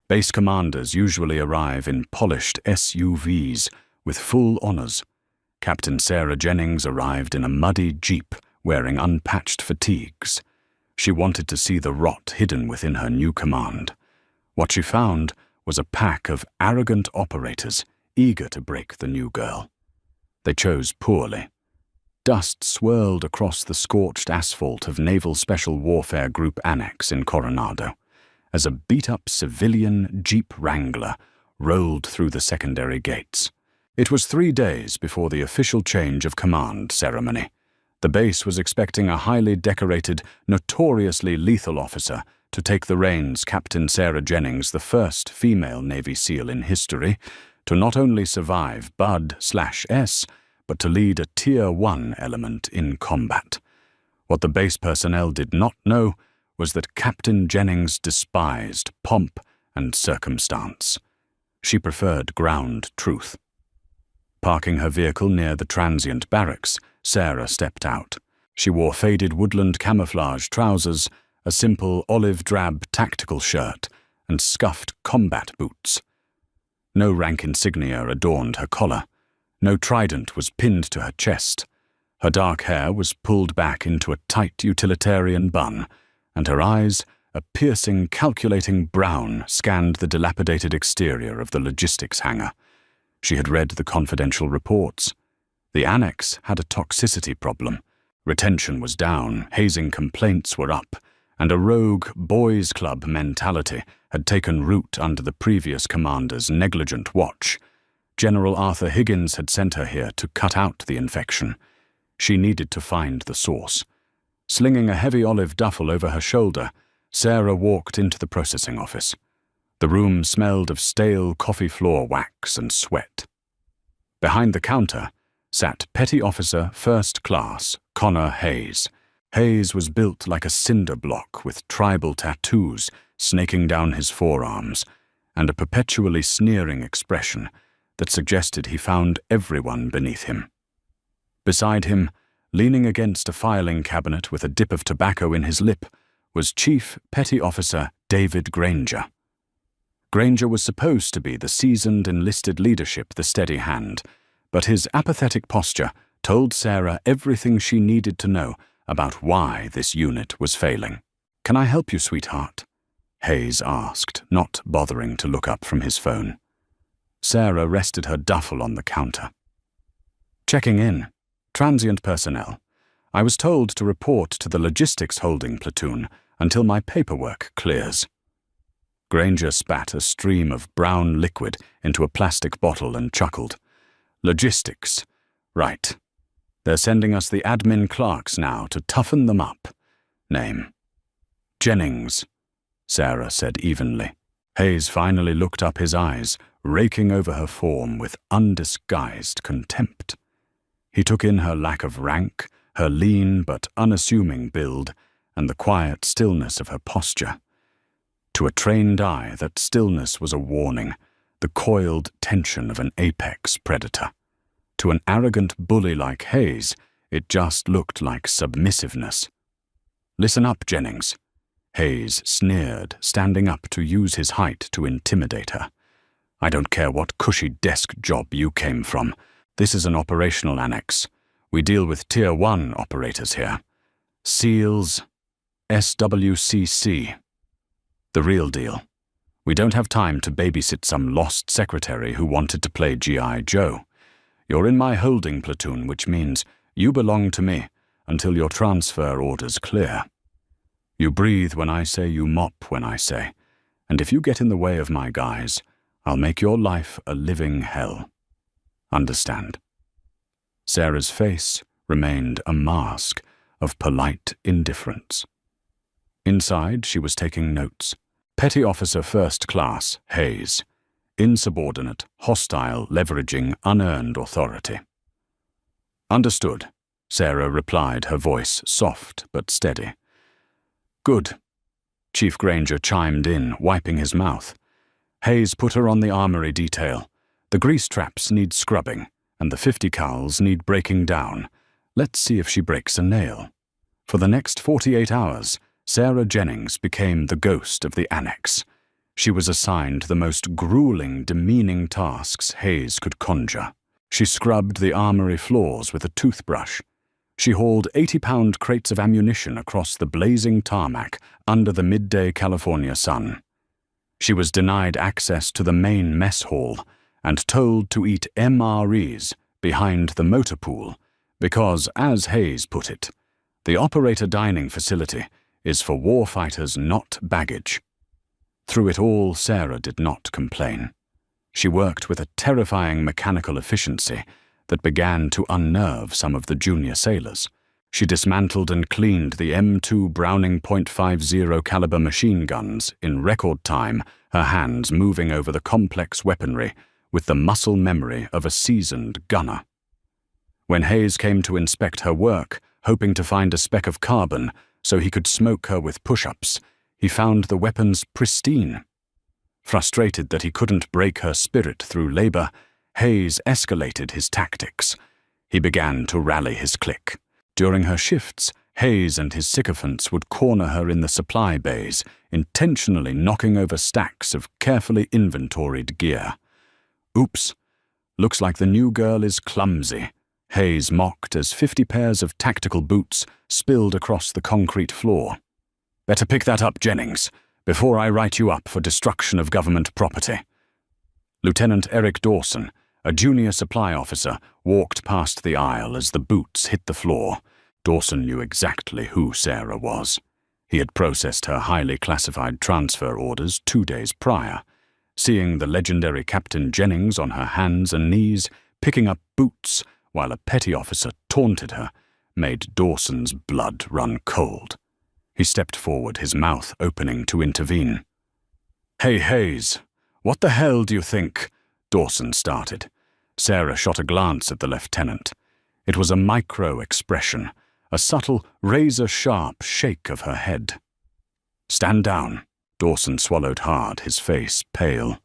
Base commanders usually arrive in polished SUVs with full honors. Captain Sarah Jennings arrived in a muddy jeep wearing unpatched fatigues. She wanted to see the rot hidden within her new command. What she found was a pack of arrogant operators eager to break the new girl. They chose poorly. Dust swirled across the scorched asphalt of Naval Special Warfare Group Annex in Coronado as a beat-up civilian Jeep Wrangler rolled through the secondary gates. It was 3 days before the official change of command ceremony. The base was expecting a highly decorated, notoriously lethal officer to take the reins, Captain Sarah Jennings, the first female Navy SEAL in history, to not only survive Bud/S, but to lead a Tier 1 element in combat. What the base personnel did not know was that Captain Jennings despised pomp and circumstance. She preferred ground truth. Parking her vehicle near the transient barracks, Sarah stepped out. She wore faded woodland camouflage trousers, a simple olive-drab tactical shirt, and scuffed combat boots. No rank insignia adorned her collar. No trident was pinned to her chest. Her dark hair was pulled back into a tight utilitarian bun, and her eyes, a piercing, calculating brown, scanned the dilapidated exterior of the logistics hangar. She had read the confidential reports. The annex had a toxicity problem. Retention was down, hazing complaints were up, and a rogue boys' club mentality had taken root under the previous commander's negligent watch. General Arthur Higgins had sent her here to cut out the infection. She needed to find the source. Slinging a heavy olive duffel over her shoulder, Sarah walked into the processing office. The room smelled of stale coffee floor wax and sweat. Behind the counter sat Petty Officer First Class Connor Hayes. Hayes was built like a cinder block with tribal tattoos snaking down his forearms and a perpetually sneering expression that suggested he found everyone beneath him. Beside him, leaning against a filing cabinet with a dip of tobacco in his lip, was Chief Petty Officer David Granger. Granger was supposed to be the seasoned enlisted leadership, the steady hand, but his apathetic posture told Sarah everything she needed to know about why this unit was failing. "Can I help you, sweetheart?" Hayes asked, not bothering to look up from his phone. Sarah rested her duffel on the counter. "Checking in. Transient personnel. I was told to report to the logistics holding platoon until my paperwork clears." Granger spat a stream of brown liquid into a plastic bottle and chuckled. "Logistics. Right. They're sending us the admin clerks now to toughen them up. Name." "Jennings," Sarah said evenly. Hayes finally looked up, his eyes raking over her form with undisguised contempt. He took in her lack of rank, her lean but unassuming build, and the quiet stillness of her posture. To a trained eye, that stillness was a warning, the coiled tension of an apex predator. To an arrogant bully like Hayes, it just looked like submissiveness. "Listen up, Jennings." Hayes sneered, standing up to use his height to intimidate her. "I don't care what cushy desk job you came from. This is an operational annex. We deal with Tier 1 operators here. SEALs, SWCC. The real deal. We don't have time to babysit some lost secretary who wanted to play G.I. Joe. You're in my holding platoon, which means you belong to me until your transfer order's clear. You breathe when I say, you mop when I say, and if you get in the way of my guys, I'll make your life a living hell. Understand?" Sarah's face remained a mask of polite indifference. Inside, she was taking notes. Petty Officer First Class Hayes. Insubordinate, hostile, leveraging unearned authority. "Understood," Sarah replied, her voice soft but steady. "Good," Chief Granger chimed in, wiping his mouth. Hayes put her on the armory detail. "The grease traps need scrubbing, and the 50 cals need breaking down. Let's see if she breaks a nail." For the next 48 hours, Sarah Jennings became the ghost of the annex. She was assigned the most grueling, demeaning tasks Hayes could conjure. She scrubbed the armory floors with a toothbrush. She hauled 80-pound crates of ammunition across the blazing tarmac under the midday California sun. She was denied access to the main mess hall and told to eat MREs behind the motor pool because, as Hayes put it, the operator dining facility is for warfighters, not baggage. Through it all, Sarah did not complain. She worked with a terrifying mechanical efficiency that began to unnerve some of the junior sailors. She dismantled and cleaned the M2 Browning .50 caliber machine guns in record time, her hands moving over the complex weaponry with the muscle memory of a seasoned gunner. When Hayes came to inspect her work, hoping to find a speck of carbon so he could smoke her with push-ups, he found the weapons pristine. Frustrated that he couldn't break her spirit through labor, Hayes escalated his tactics. He began to rally his clique. During her shifts, Hayes and his sycophants would corner her in the supply bays, intentionally knocking over stacks of carefully inventoried gear. "Oops, looks like the new girl is clumsy," Hayes mocked as 50 pairs of tactical boots spilled across the concrete floor. "Better pick that up, Jennings, before I write you up for destruction of government property." Lieutenant Eric Dawson, a junior supply officer, walked past the aisle as the boots hit the floor. Dawson knew exactly who Sarah was. He had processed her highly classified transfer orders 2 days prior. Seeing the legendary Captain Jennings on her hands and knees, picking up boots while a petty officer taunted her, made Dawson's blood run cold. He stepped forward, his mouth opening to intervene. "Hey, Hayes, what the hell do you think?" Dawson started. Sarah shot a glance at the lieutenant. It was a micro-expression, a subtle, razor-sharp shake of her head. "Stand down." Dawson swallowed hard, his face pale.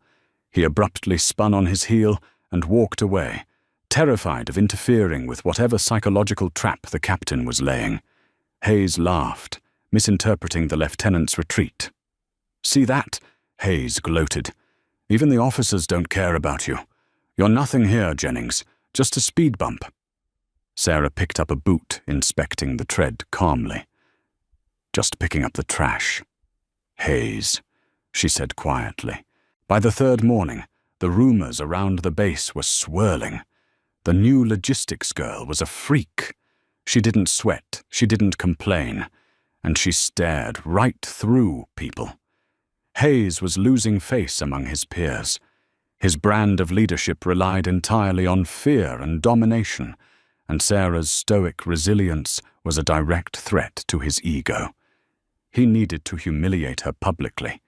He abruptly spun on his heel and walked away, terrified of interfering with whatever psychological trap the captain was laying. Hayes laughed, misinterpreting the lieutenant's retreat. "See that?" Hayes gloated. "Even the officers don't care about you. You're nothing here, Jennings, just a speed bump." Sarah picked up a boot, inspecting the tread calmly. "Just picking up the trash." "Hayes," she said quietly. By the third morning, the rumors around the base were swirling. The new logistics girl was a freak. She didn't sweat, she didn't complain, and she stared right through people. Hayes was losing face among his peers. His brand of leadership relied entirely on fear and domination, and Sarah's stoic resilience was a direct threat to his ego. He needed to humiliate her publicly.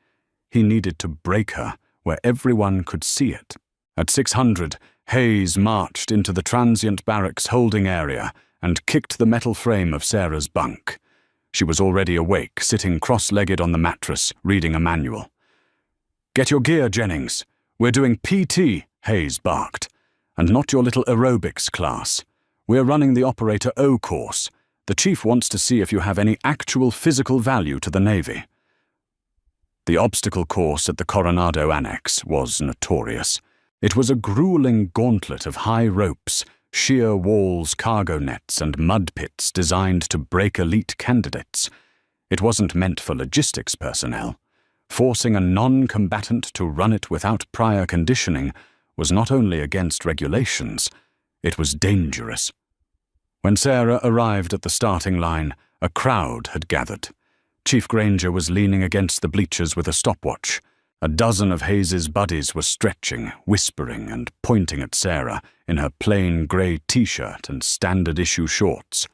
He needed to break her where everyone could see it. At 600, Hayes marched into the transient barracks holding area and kicked the metal frame of Sarah's bunk. She was already awake, sitting cross-legged on the mattress, reading a manual. "Get your gear, Jennings. We're doing PT," Hayes barked, "and not your little aerobics class. We're running the Operator O course. The chief wants to see if you have any actual physical value to the Navy." The obstacle course at the Coronado Annex was notorious. It was a grueling gauntlet of high ropes, sheer walls, cargo nets, and mud pits designed to break elite candidates. It wasn't meant for logistics personnel. Forcing a non-combatant to run it without prior conditioning was not only against regulations, it was dangerous. When Sarah arrived at the starting line, a crowd had gathered. Chief Granger was leaning against the bleachers with a stopwatch. A dozen of Hayes's buddies were stretching, whispering, and pointing at Sarah in her plain grey t-shirt and standard-issue shorts.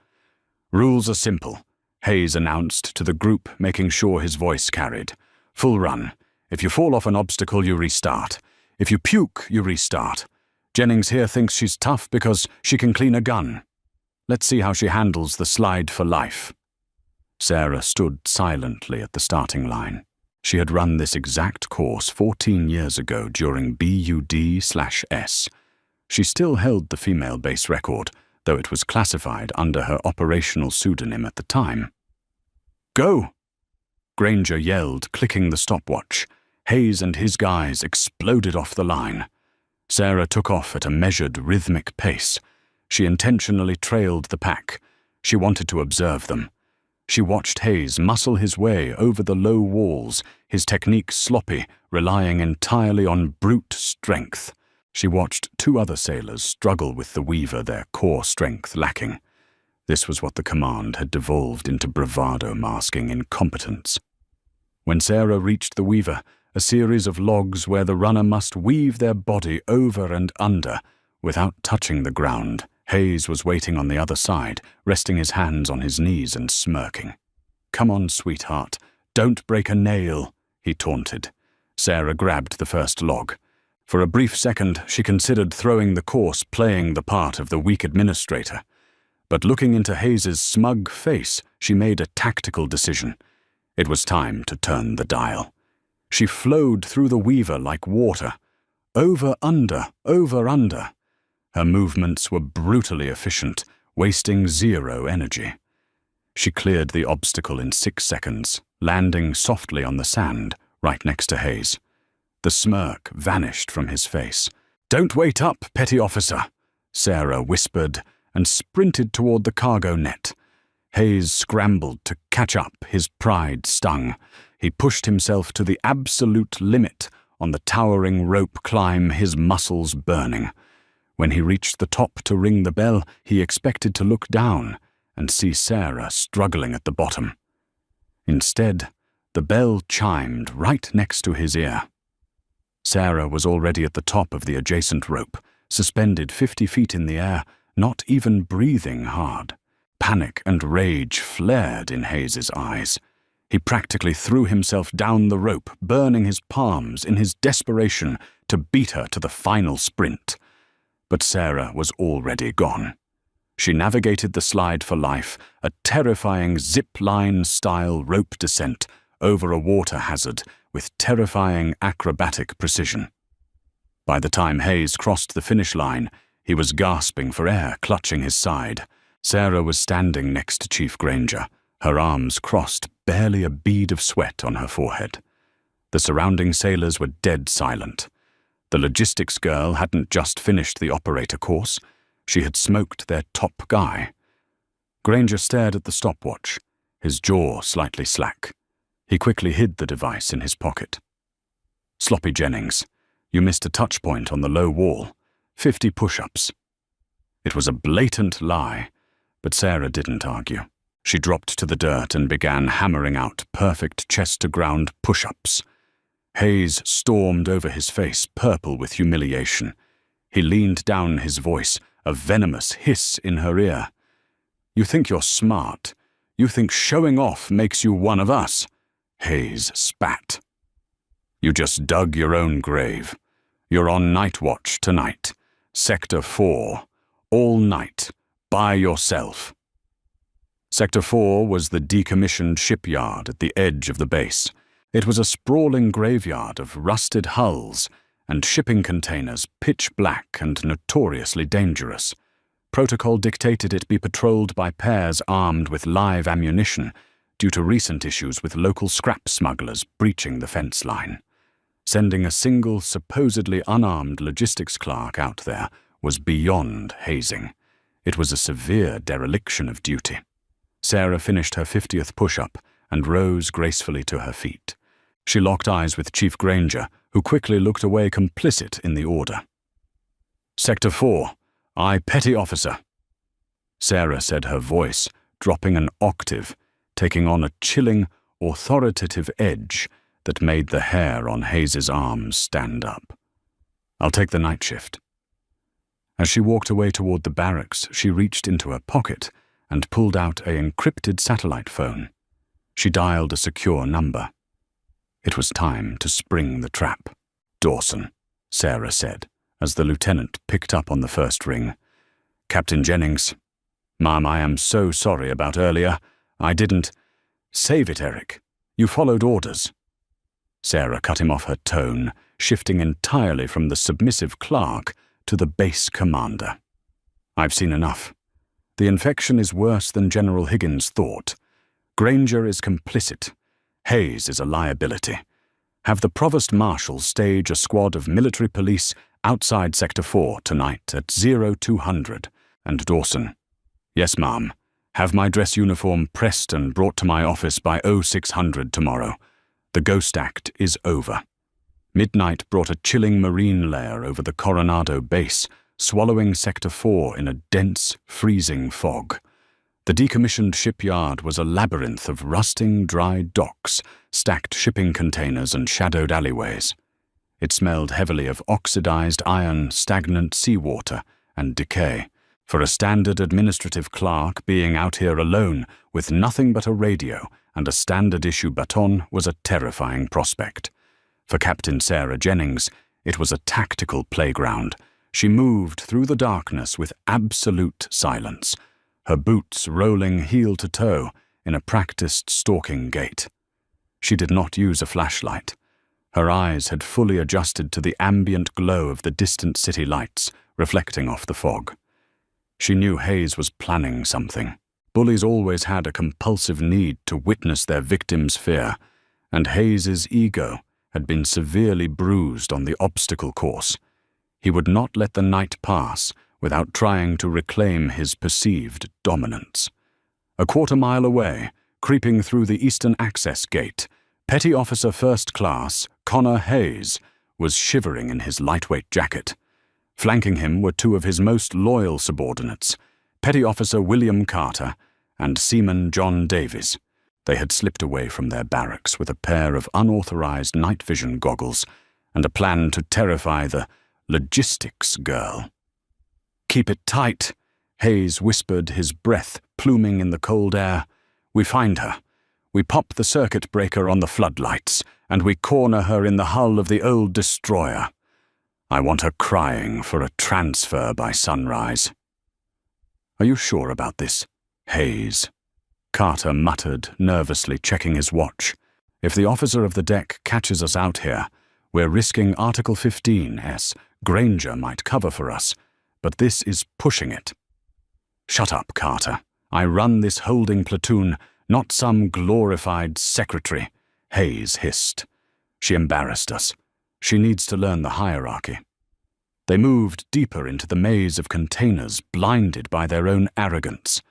"Rules are simple," Hayes announced to the group, making sure his voice carried. "Full run. If you fall off an obstacle, you restart. If you puke, you restart. Jennings here thinks she's tough because she can clean a gun. Let's see how she handles the slide for life." Sarah stood silently at the starting line. She had run this exact course 14 years ago during BUD/S. She still held the female base record, though it was classified under her operational pseudonym at the time. "Go!" Granger yelled, clicking the stopwatch. Hayes and his guys exploded off the line. Sarah took off at a measured, rhythmic pace. She intentionally trailed the pack. She wanted to observe them. She watched Hayes muscle his way over the low walls, his technique sloppy, relying entirely on brute strength. She watched two other sailors struggle with the Weaver, their core strength lacking. This was what the command had devolved into bravado masking incompetence. When Sarah reached the Weaver, a series of logs where the runner must weave their body over and under without touching the ground, Hayes was waiting on the other side, resting his hands on his knees and smirking. "Come on, sweetheart, don't break a nail," he taunted. Sarah grabbed the first log. For a brief second, she considered throwing the course, playing the part of the weak administrator. But looking into Hayes's smug face, she made a tactical decision. It was time to turn the dial. She flowed through the Weaver like water. Over, under, over, under. Her movements were brutally efficient, wasting zero energy. She cleared the obstacle in 6 seconds, landing softly on the sand right next to Hayes. The smirk vanished from his face. "Don't wait up, petty officer," Sarah whispered and sprinted toward the cargo net. Hayes scrambled to catch up, his pride stung. He pushed himself to the absolute limit on the towering rope climb, his muscles burning. When he reached the top to ring the bell, he expected to look down and see Sarah struggling at the bottom. Instead, the bell chimed right next to his ear. Sarah was already at the top of the adjacent rope, suspended 50 feet in the air, not even breathing hard. Panic and rage flared in Hayes's eyes. He practically threw himself down the rope, burning his palms in his desperation to beat her to the final sprint. But Sarah was already gone. She navigated the slide for life, a terrifying zip-line-style rope descent over a water hazard with terrifying acrobatic precision. By the time Hayes crossed the finish line, he was gasping for air, clutching his side. Sarah was standing next to Chief Granger, her arms crossed, barely a bead of sweat on her forehead. The surrounding sailors were dead silent. The logistics girl hadn't just finished the operator course. She had smoked their top guy. Granger stared at the stopwatch, his jaw slightly slack. He quickly hid the device in his pocket. "Sloppy Jennings, you missed a touch point on the low wall. 50 push-ups." It was a blatant lie, but Sarah didn't argue. She dropped to the dirt and began hammering out perfect chest-to-ground push-ups. Hayes stormed over his face, purple with humiliation. He leaned down his voice, a venomous hiss in her ear. "You think you're smart. You think showing off makes you one of us." Hayes spat. "You just dug your own grave. You're on night watch tonight. Sector 4. All night. By yourself." Sector 4 was the decommissioned shipyard at the edge of the base. It was a sprawling graveyard of rusted hulls and shipping containers, pitch black and notoriously dangerous. Protocol dictated it be patrolled by pairs armed with live ammunition due to recent issues with local scrap smugglers breaching the fence line. Sending a single, supposedly unarmed logistics clerk out there was beyond hazing. It was a severe dereliction of duty. Sarah finished her 50th push-up and rose gracefully to her feet. She locked eyes with Chief Granger, who quickly looked away complicit in the order. "Sector 4, I petty officer." Sarah said, her voice dropping an octave, taking on a chilling, authoritative edge that made the hair on Hayes's arms stand up. "I'll take the night shift." As she walked away toward the barracks, she reached into her pocket and pulled out an encrypted satellite phone. She dialed a secure number. It was time to spring the trap. "Dawson," Sarah said, as the lieutenant picked up on the first ring. "Captain Jennings. Ma'am, I am so sorry about earlier. I didn't—" "Save it, Eric. You followed orders." Sarah cut him off her tone, shifting entirely from the submissive clerk to the base commander. "I've seen enough. The infection is worse than General Higgins thought. Granger is complicit. Hayes is a liability. Have the Provost Marshal stage a squad of military police outside Sector 4 tonight at 0200. And Dawson, yes, ma'am. Have my dress uniform pressed and brought to my office by 0600 tomorrow. The Ghost Act is over. Midnight brought a chilling marine layer over the Coronado base, swallowing Sector 4 in a dense, freezing fog. The decommissioned shipyard was a labyrinth of rusting, dry docks, stacked shipping containers and shadowed alleyways. It smelled heavily of oxidized iron, stagnant seawater, and decay. For a standard administrative clerk, being out here alone with nothing but a radio and a standard-issue baton was a terrifying prospect. For Captain Sarah Jennings, it was a tactical playground. She moved through the darkness with absolute silence, her boots rolling heel to toe in a practiced stalking gait. She did not use a flashlight. Her eyes had fully adjusted to the ambient glow of the distant city lights reflecting off the fog. She knew Hayes was planning something. Bullies always had a compulsive need to witness their victim's fear, and Hayes's ego had been severely bruised on the obstacle course. He would not let the night pass without trying to reclaim his perceived dominance. A quarter-mile away, creeping through the Eastern Access Gate, Petty Officer First Class Connor Hayes was shivering in his lightweight jacket. Flanking him were two of his most loyal subordinates, Petty Officer William Carter and Seaman John Davies. They had slipped away from their barracks with a pair of unauthorized night vision goggles and a plan to terrify the logistics girl. "Keep it tight," Hayes whispered, his breath pluming in the cold air. "We find her. We pop the circuit breaker on the floodlights, and we corner her in the hull of the old destroyer. I want her crying for a transfer by sunrise." "Are you sure about this, Hayes?" Carter muttered, nervously checking his watch. "If the officer of the deck catches us out here, we're risking Article 15S. Granger might cover for us, but this is pushing it." "Shut up, Carter. I run this holding platoon, not some glorified secretary," Hayes hissed. "She embarrassed us. She needs to learn the hierarchy." They moved deeper into the maze of containers, blinded by their own arrogance.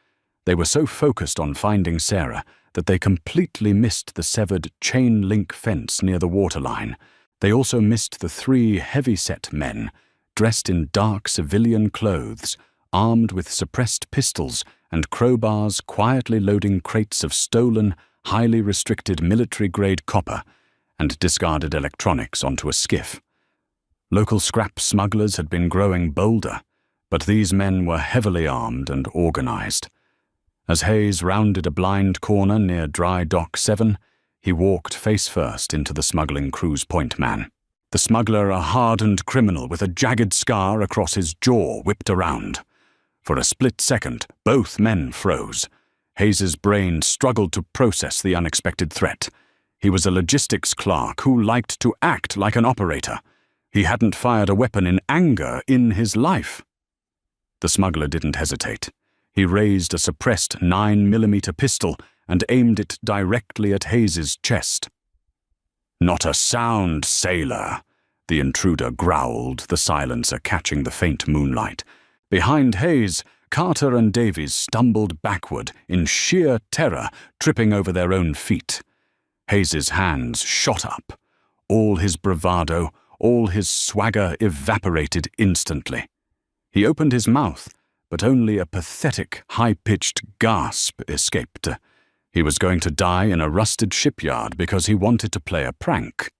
They were so focused on finding Sarah that they completely missed the severed chain-link fence near the waterline. They also missed the three heavy-set men, dressed in dark civilian clothes, armed with suppressed pistols and crowbars, quietly loading crates of stolen, highly restricted military-grade copper and discarded electronics onto a skiff. Local scrap smugglers had been growing bolder, but these men were heavily armed and organized. As Hayes rounded a blind corner near Dry Dock 7, he walked face first into the smuggling cruise point man. The smuggler, a hardened criminal with a jagged scar across his jaw, whipped around. For a split second, both men froze. Hayes's brain struggled to process the unexpected threat. He was a logistics clerk who liked to act like an operator. He hadn't fired a weapon in anger in his life. The smuggler didn't hesitate. He raised a suppressed 9mm pistol and aimed it directly at Hayes's chest. "Not a sound, sailor," the intruder growled, the silencer catching the faint moonlight. Behind Hayes, Carter and Davies stumbled backward in sheer terror, tripping over their own feet. Hayes's hands shot up. All his bravado, all his swagger evaporated instantly. He opened his mouth, but only a pathetic, high-pitched gasp escaped. He was going to die in a rusted shipyard because he wanted to play a prank.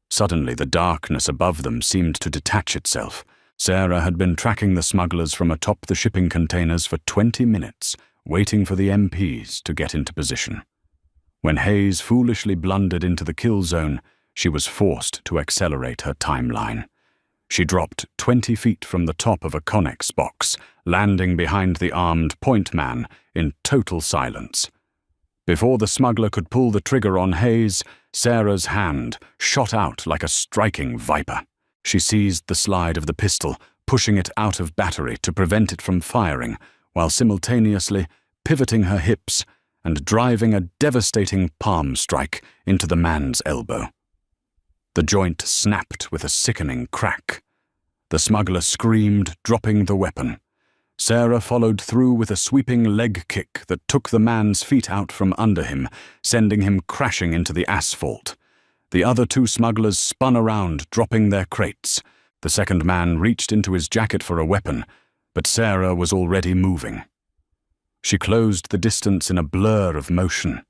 Suddenly, the darkness above them seemed to detach itself. Sarah had been tracking the smugglers from atop the shipping containers for 20 minutes, waiting for the MPs to get into position. When Hayes foolishly blundered into the kill zone, she was forced to accelerate her timeline. She dropped 20 feet from the top of a Connex box, landing behind the armed point man in total silence. Before the smuggler could pull the trigger on Hayes, Sarah's hand shot out like a striking viper. She seized the slide of the pistol, pushing it out of battery to prevent it from firing, while simultaneously pivoting her hips and driving a devastating palm strike into the man's elbow. The joint snapped with a sickening crack. The smuggler screamed, dropping the weapon. Sarah followed through with a sweeping leg kick that took the man's feet out from under him, sending him crashing into the asphalt. The other two smugglers spun around, dropping their crates. The second man reached into his jacket for a weapon, but Sarah was already moving. She closed the distance in a blur of motion.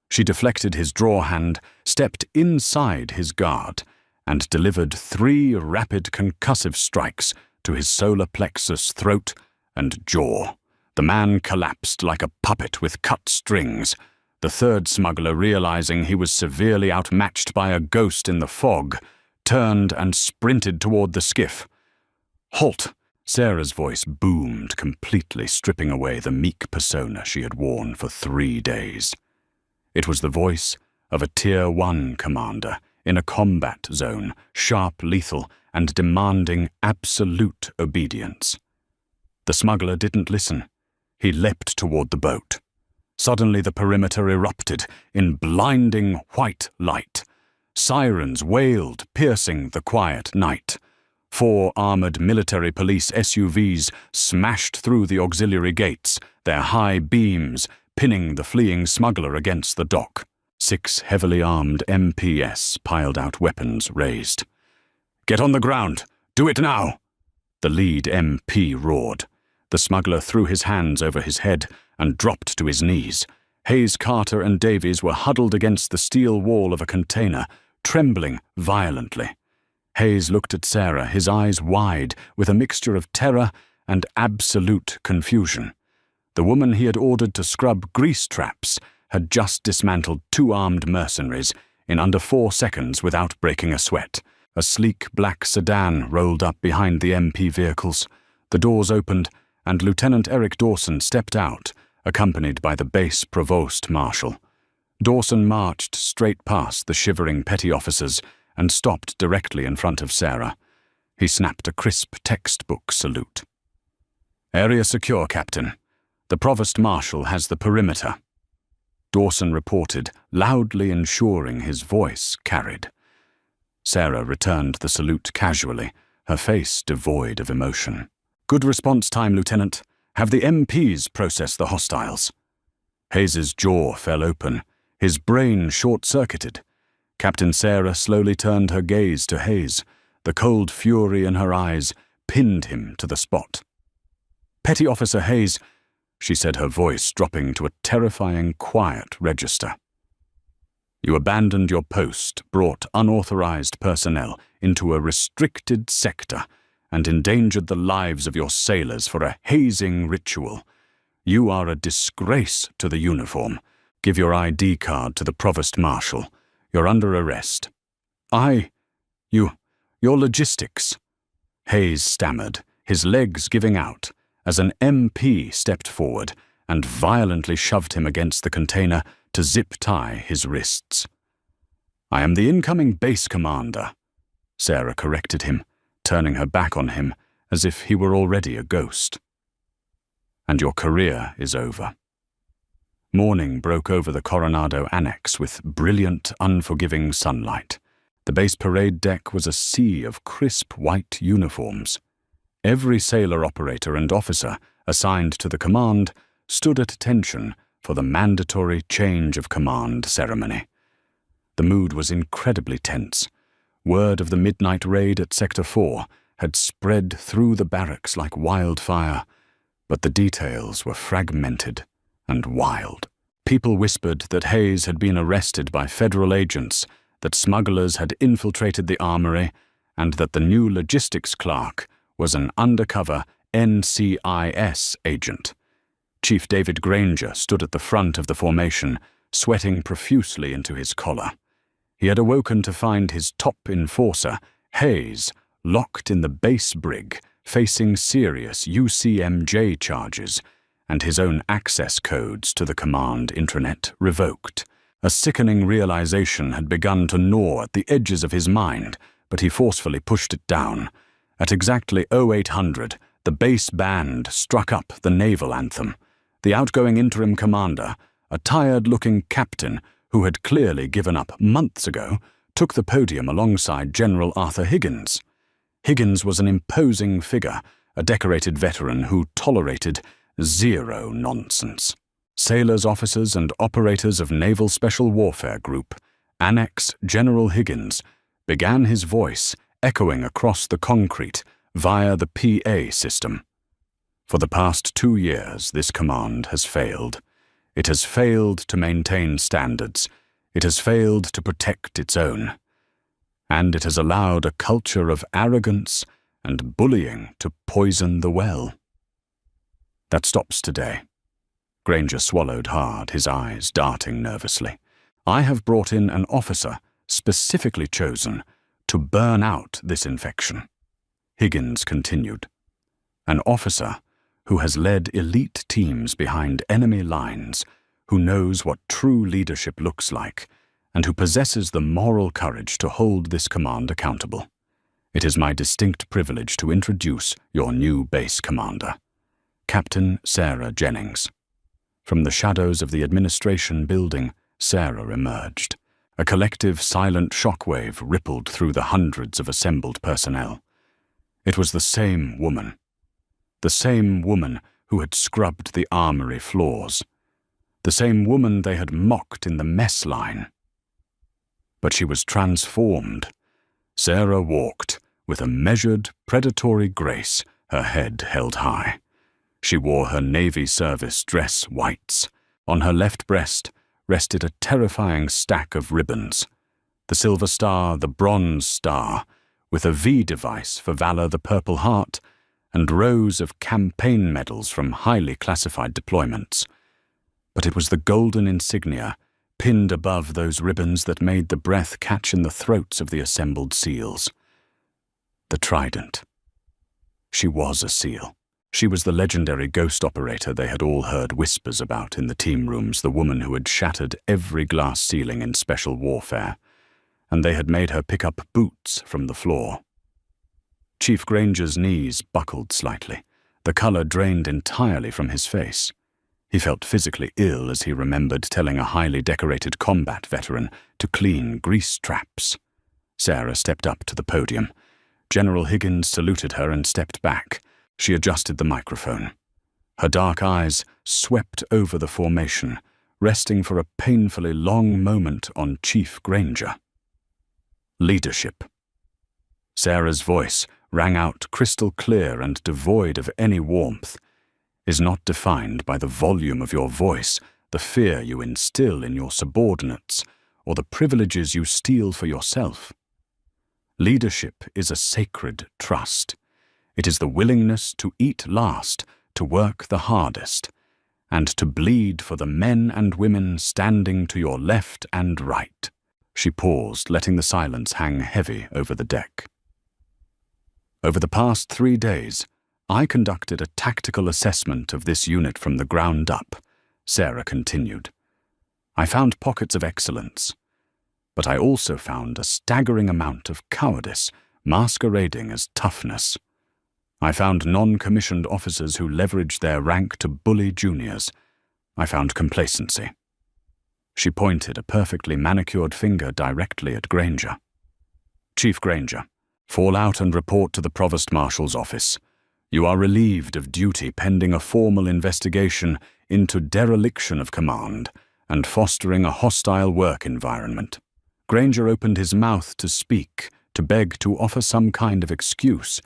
She deflected his draw hand, stepped inside his guard, and delivered 3 rapid concussive strikes to his solar plexus, throat, and jaw. The man collapsed like a puppet with cut strings. The third smuggler, realizing he was severely outmatched by a ghost in the fog, turned and sprinted toward the skiff. "Halt!" Sarah's voice boomed, completely stripping away the meek persona she had worn for 3 days. It was the voice of a Tier 1 commander in a combat zone, sharp, lethal, and demanding absolute obedience. The smuggler didn't listen. He leapt toward the boat. Suddenly the perimeter erupted in blinding white light. Sirens wailed, piercing the quiet night. 4 armored military police SUVs smashed through the auxiliary gates, their high beams pinning the fleeing smuggler against the dock. 6 heavily armed MPS piled out, weapons raised. "Get on the ground! Do it now!" The lead MP roared. The smuggler threw his hands over his head and dropped to his knees. Hayes, Carter, and Davies were huddled against the steel wall of a container, trembling violently. Hayes looked at Sarah, his eyes wide with a mixture of terror and absolute confusion. The woman he had ordered to scrub grease traps had just dismantled 2 armed mercenaries in under 4 seconds without breaking a sweat. A sleek black sedan rolled up behind the MP vehicles. The doors opened, and Lieutenant Eric Dawson stepped out, accompanied by the base provost marshal. Dawson marched straight past the shivering petty officers and stopped directly in front of Sarah. He snapped a crisp textbook salute. "Area secure, Captain. The provost marshal has the perimeter," Dawson reported, loudly ensuring his voice carried. Sarah returned the salute casually, her face devoid of emotion. "Good response time, Lieutenant. Have the MPs process the hostiles." Hayes's jaw fell open, his brain short-circuited. Captain Sarah slowly turned her gaze to Hayes. The cold fury in her eyes pinned him to the spot. "Petty Officer Hayes," she said, her voice dropping to a terrifying quiet register. "You abandoned your post, brought unauthorized personnel into a restricted sector, and endangered the lives of your sailors for a hazing ritual. You are a disgrace to the uniform. Give your ID card to the Provost Marshal. You're under arrest." Your logistics," Hayes stammered, his legs giving out, as an MP stepped forward and violently shoved him against the container to zip-tie his wrists. "I am the incoming base commander," Sarah corrected him, turning her back on him as if he were already a ghost. "And your career is over." Morning broke over the Coronado Annex with brilliant, unforgiving sunlight. The base parade deck was a sea of crisp white uniforms. Every sailor operator and officer assigned to the command stood at attention for the mandatory change of command ceremony. The mood was incredibly tense. Word of the midnight raid at Sector 4 had spread through the barracks like wildfire, but the details were fragmented and wild. People whispered that Hayes had been arrested by federal agents, that smugglers had infiltrated the armory, and that the new logistics clerk was an undercover NCIS agent. Chief David Granger stood at the front of the formation, sweating profusely into his collar. He had awoken to find his top enforcer, Hayes, locked in the base brig, facing serious UCMJ charges, and his own access codes to the command intranet revoked. A sickening realization had begun to gnaw at the edges of his mind, but he forcefully pushed it down. At exactly 0800, the base band struck up the naval anthem. The outgoing interim commander, a tired-looking captain who had clearly given up months ago, took the podium alongside General Arthur Higgins. Higgins was an imposing figure, a decorated veteran who tolerated zero nonsense. Sailors, officers, and operators of Naval Special Warfare Group, Annex General Higgins, began his voice echoing across the concrete via the PA system. For the past 2 years, this command has failed. It has failed to maintain standards. It has failed to protect its own. And it has allowed a culture of arrogance and bullying to poison the well. That stops today. Granger swallowed hard, his eyes darting nervously. I have brought in an officer specifically chosen to burn out this infection. Higgins continued. An officer who has led elite teams behind enemy lines, who knows what true leadership looks like, and who possesses the moral courage to hold this command accountable. It is my distinct privilege to introduce your new base commander, Captain Sarah Jennings. From the shadows of the administration building, Sarah emerged. A collective silent shockwave rippled through the hundreds of assembled personnel. It was the same woman who had scrubbed the armory floors, the same woman they had mocked in the mess line. But she was transformed. Sarah walked with a measured, predatory grace, her head held high. She wore her Navy service dress whites. On her left breast rested a terrifying stack of ribbons, the Silver Star, the Bronze Star, with a V device for valor, the Purple Heart, and rows of campaign medals from highly classified deployments. But it was the golden insignia pinned above those ribbons that made the breath catch in the throats of the assembled SEALs. The trident. She was a SEAL. She was the legendary ghost operator they had all heard whispers about in the team rooms, the woman who had shattered every glass ceiling in special warfare, and they had made her pick up boots from the floor. Chief Granger's knees buckled slightly. The color drained entirely from his face. He felt physically ill as he remembered telling a highly decorated combat veteran to clean grease traps. Sarah stepped up to the podium. General Higgins saluted her and stepped back. She adjusted the microphone. Her dark eyes swept over the formation, resting for a painfully long moment on Chief Granger. Leadership. Sarah's voice rang out crystal clear and devoid of any warmth, is not defined by the volume of your voice, the fear you instill in your subordinates, or the privileges you steal for yourself. Leadership is a sacred trust. It is the willingness to eat last, to work the hardest, and to bleed for the men and women standing to your left and right. She paused, letting the silence hang heavy over the deck. Over the past 3 days, I conducted a tactical assessment of this unit from the ground up, Sarah continued. I found pockets of excellence, but I also found a staggering amount of cowardice masquerading as toughness. I found non-commissioned officers who leveraged their rank to bully juniors. I found complacency. She pointed a perfectly manicured finger directly at Granger. Chief Granger, fall out and report to the Provost Marshal's office. You are relieved of duty pending a formal investigation into dereliction of command and fostering a hostile work environment. Granger opened his mouth to speak, to beg, to offer some kind of excuse,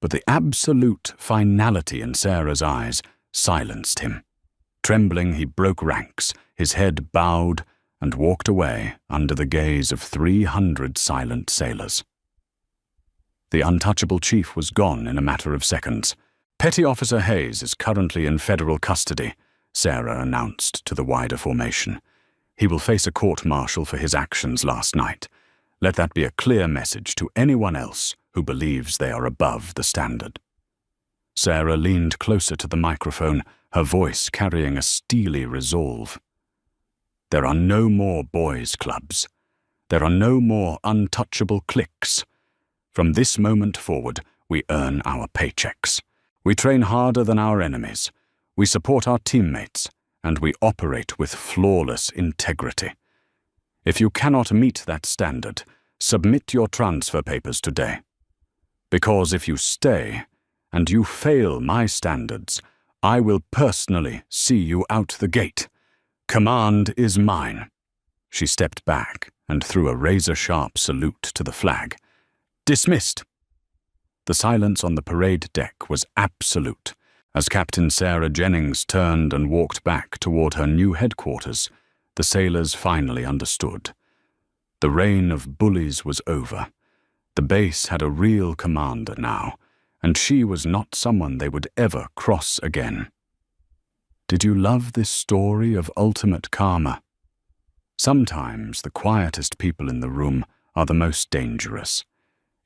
but the absolute finality in Sarah's eyes silenced him. Trembling, he broke ranks, his head bowed, and walked away under the gaze of 300 silent sailors. The untouchable chief was gone in a matter of seconds. Petty Officer Hayes is currently in federal custody, Sarah announced to the wider formation. He will face a court-martial for his actions last night. Let that be a clear message to anyone else who believes they are above the standard. Sarah leaned closer to the microphone, her voice carrying a steely resolve. There are no more boys' clubs. There are no more untouchable cliques. From this moment forward, we earn our paychecks. We train harder than our enemies. We support our teammates, and we operate with flawless integrity. If you cannot meet that standard, submit your transfer papers today. Because if you stay, and you fail my standards, I will personally see you out the gate. Command is mine." She stepped back and threw a razor-sharp salute to the flag. "Dismissed." The silence on the parade deck was absolute. As Captain Sarah Jennings turned and walked back toward her new headquarters, the sailors finally understood. The reign of bullies was over. The base had a real commander now, and she was not someone they would ever cross again. Did you love this story of ultimate karma? Sometimes the quietest people in the room are the most dangerous.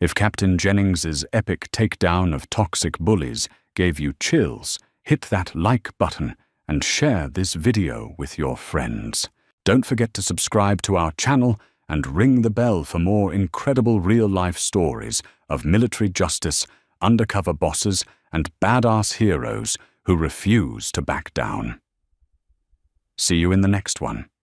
If Captain Jennings's epic takedown of toxic bullies gave you chills, hit that like button and share this video with your friends. Don't forget to subscribe to our channel and ring the bell for more incredible real-life stories of military justice, undercover bosses, and badass heroes who refuse to back down. See you in the next one.